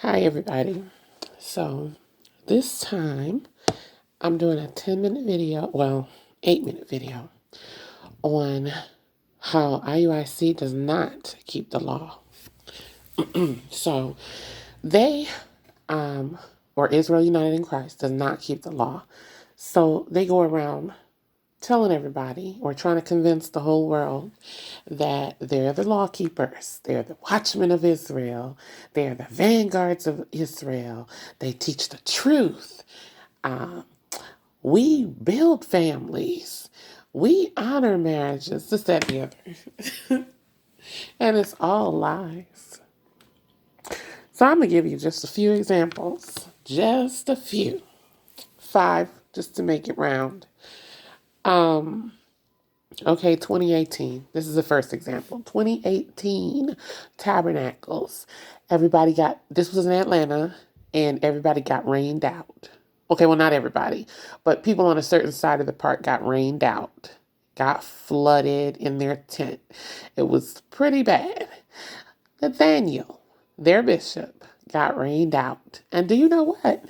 Hi, everybody. So this time I'm doing a 10-minute video, 8-minute video on how IUIC does not keep the law. So they, or Israel United in Christ, does not keep the law. So they go around telling everybody or trying to convince the whole world that they're the law keepers. They're the watchmen of Israel. They're the vanguards of Israel. They teach the truth. We build families. We honor marriages, this, that, and the other. And it's all lies. So I'm going to give you just a few examples. Just a few. 5, just to make it round. Okay, 2018. This is the first example. 2018 tabernacles. This was in Atlanta, and everybody got rained out. Okay, well, not everybody, but people on a certain side of the park got rained out, got flooded in their tent. It was pretty bad. Nathaniel, their bishop, got rained out. And do you know what?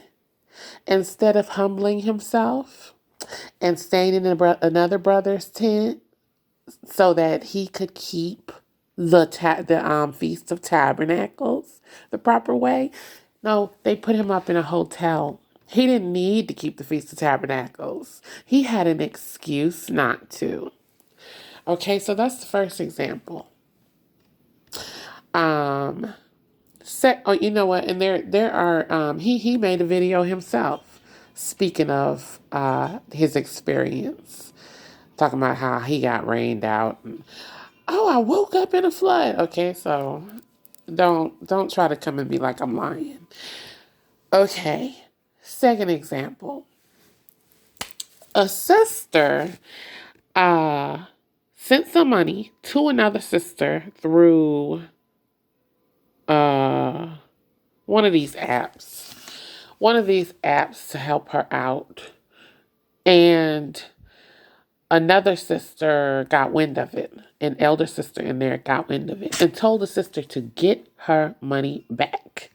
Instead of humbling himself and staying in another brother's tent, so that he could keep the Feast of Tabernacles the proper way. No, they put him up in a hotel. He didn't need to keep the Feast of Tabernacles. He had an excuse not to. Okay, so that's the first example. You know what? And there are he made a video himself speaking of his experience, talking about how he got rained out. Oh, I woke up in a flood. Okay, so don't try to come at me like I'm lying. Okay, second example. A sister sent some money to another sister through one of these apps. One of these apps to help her out. And another sister got wind of it. An elder sister in there got wind of it and told the sister to get her money back,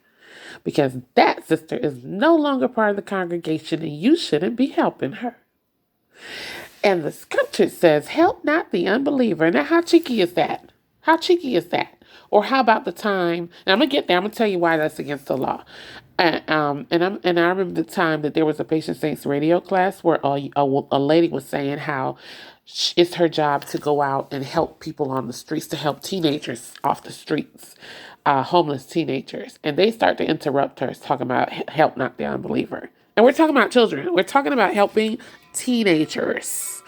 because that sister is no longer part of the congregation and you shouldn't be helping her. And the scripture says, help not the unbeliever. Now, how cheeky is that? How cheeky is that? Or how about the time, and I'm going to get there, I'm going to tell you why that's against the law. And I remember the time that there was a Patient Saints radio class where a lady was saying how it's her job to go out and help people on the streets, to help teenagers off the streets, homeless teenagers. And they start to interrupt her, talking about help not the unbeliever. And we're talking about children. We're talking about helping teenagers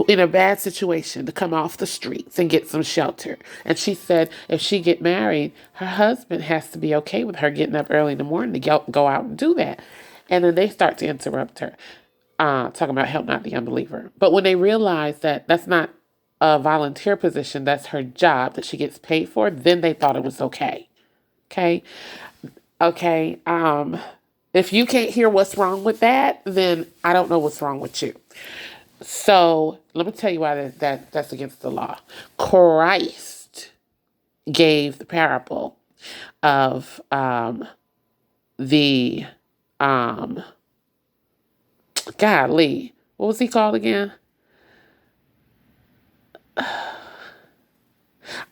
in a bad situation to come off the streets and get some shelter. And she said if she get married, her husband has to be okay with her getting up early in the morning to go out and do that. And then they start to interrupt her, talking about help not the unbeliever. But when they realize that that's not a volunteer position, that's her job that she gets paid for, then they thought it was okay. Okay. Okay. If you can't hear what's wrong with that, then I don't know what's wrong with you. So let me tell you why that's against the law. Christ gave the parable of the golly, what was he called again?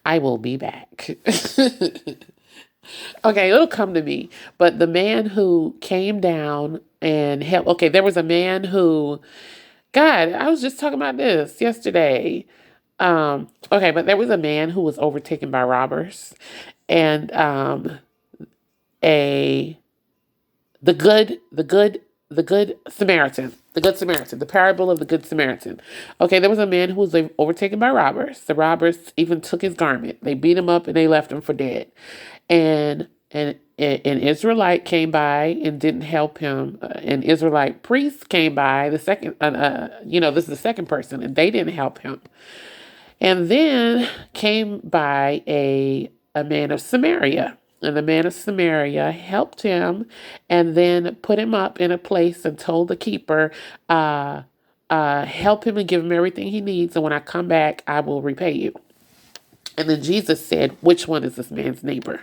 I will be back. Okay, it'll come to me. But the man who came down and helped. Okay, there was a man who, God, I was just talking about this yesterday. Okay, but there was a man who was overtaken by robbers, and a the good Samaritan, the parable of the good Samaritan. Okay, there was a man who was overtaken by robbers. The robbers even took his garment. They beat him up and they left him for dead. And an Israelite came by and didn't help him. An Israelite priest came by. This is the second person, and they didn't help him. And then came by a man of Samaria. And the man of Samaria helped him and then put him up in a place and told the keeper, help him and give him everything he needs. And when I come back, I will repay you. And then Jesus said, which one is this man's neighbor?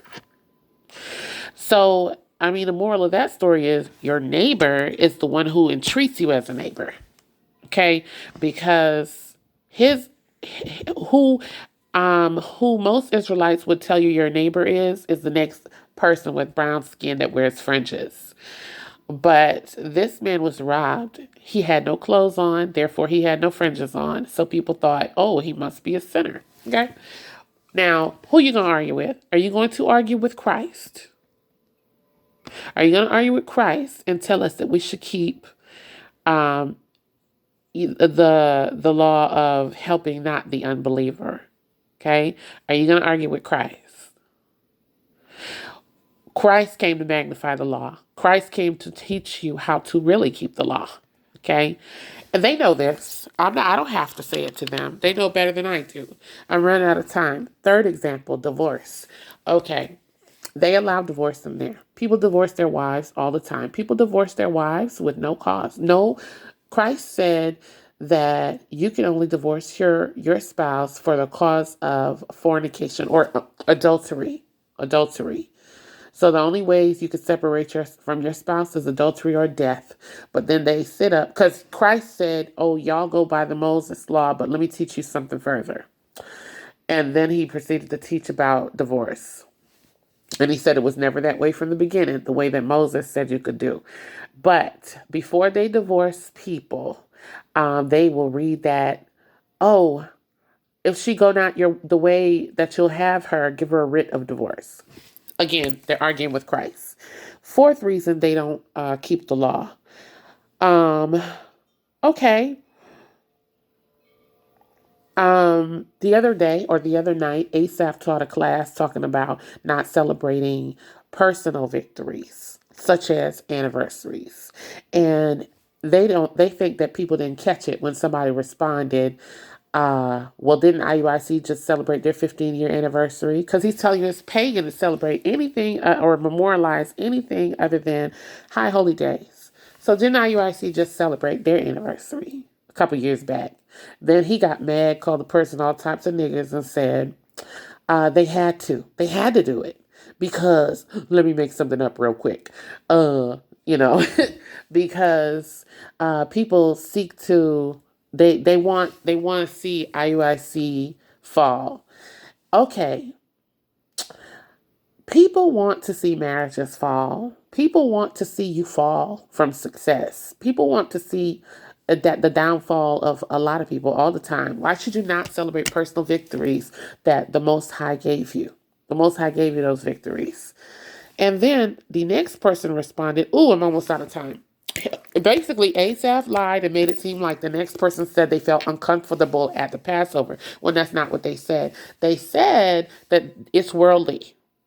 So, I mean, the moral of that story is your neighbor is the one who entreats you as a neighbor. Okay? Because his who who most Israelites would tell you your neighbor is the next person with brown skin that wears fringes. But this man was robbed. He had no clothes on, therefore he had no fringes on. So people thought, oh, he must be a sinner. Okay? Now, who are you going to argue with? Are you going to argue with Christ? Are you going to argue with Christ and tell us that we should keep um, the law of helping not the unbeliever? Okay? Are you going to argue with Christ? Christ came to magnify the law. Christ came to teach you how to really keep the law. Okay? And they know this. I don't have to say it to them. They know better than I do. I'm running out of time. Third example, divorce. Okay. They allow divorce in there. People divorce their wives all the time. People divorce their wives with no cause. No, Christ said that you can only divorce your spouse for the cause of fornication or adultery. Adultery. So the only ways you could separate from your spouse is adultery or death. But then they sit up because Christ said, oh, y'all go by the Moses law, but let me teach you something further. And then he proceeded to teach about divorce. And he said it was never that way from the beginning, the way that Moses said you could do. But before they divorce people, they will read that, oh, if she go not the way that you'll have her, give her a writ of divorce. Again, they're arguing with Christ. Fourth reason they don't keep the law. Okay. The other day or the other night, Asaph taught a class talking about not celebrating personal victories, such as anniversaries. And they think that people didn't catch it when somebody responded, well, didn't IUIC just celebrate their 15-year anniversary? Because he's telling you it's pagan to celebrate anything or memorialize anything other than high holy days. So didn't IUIC just celebrate their anniversary a couple years back? Then he got mad, called the person all types of niggas, and said they had to. They had to do it because let me make something up real quick. You know, because people seek to they want to see IUIC fall. Okay. People want to see marriages fall. People want to see you fall from success. People want to see that the downfall of a lot of people all the time. Why should you not celebrate personal victories that the Most High gave you? The Most High gave you those victories. And then the next person responded, ooh, I'm almost out of time. Basically, Asaph lied and made it seem like the next person said they felt uncomfortable at the Passover, when that's not what they said. They said that it's worldly.